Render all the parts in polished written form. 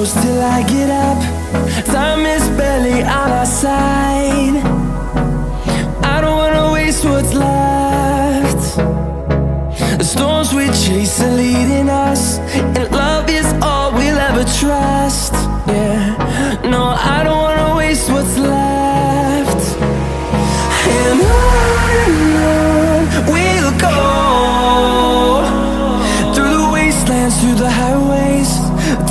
close till I get up. Time is barely on our side. I don't wanna waste what's left. The storms we chase are leading us, and love is all we'll ever trust. Yeah, no, I don't wanna waste what's left. And on we'll go, through the wastelands, through the highways,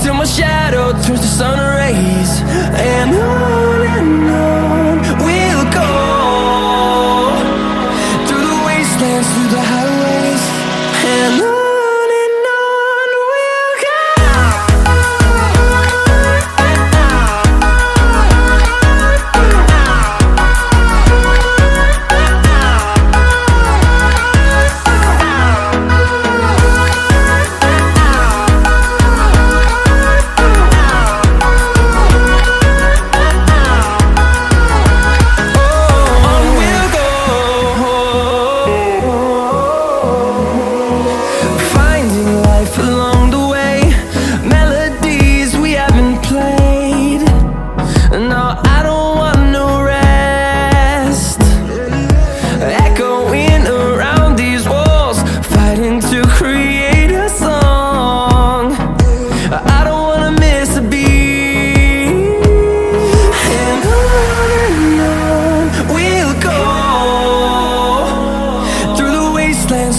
till my shadow turns to sun rays. And on we'll go, through the wastelands, through the highways, and on.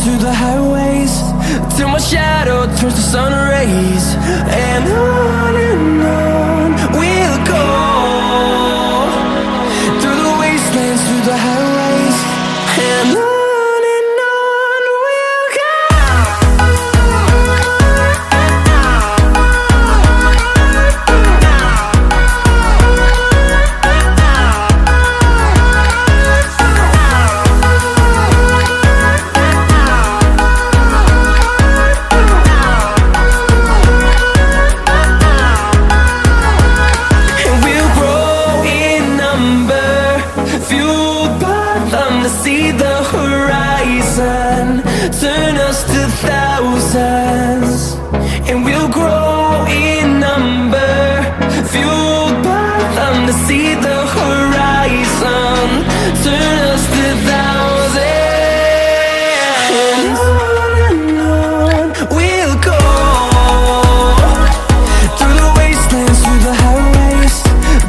Through the highways, till my shadow turns to sun rays. And on we'll go, through the wastelands, through the highways, and on. See the horizon turn us to thousands, and we'll grow in number, fueled by them to see the horizon turn us to thousands. And on we'll go, through the wastelands, through the highways,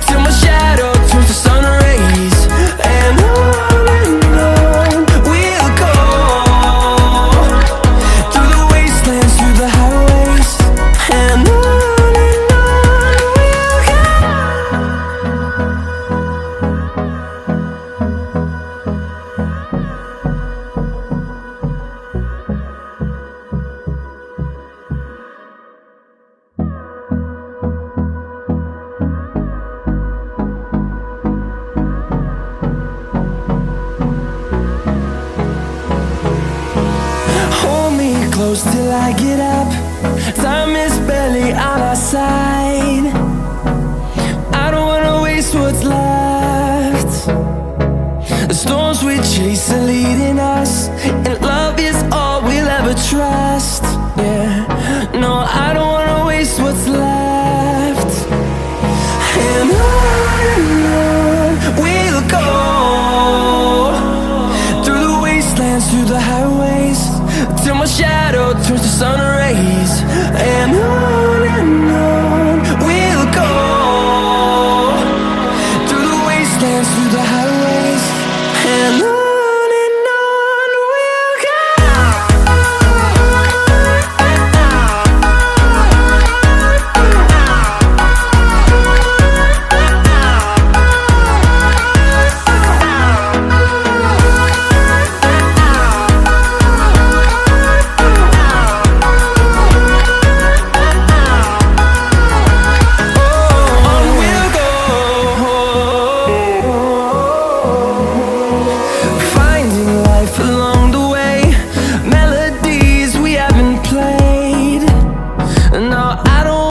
till my shadow turns to sun rays. And close till I get up. Time is barely on our side. I don't wanna waste what's left. The storms we chase are leading us,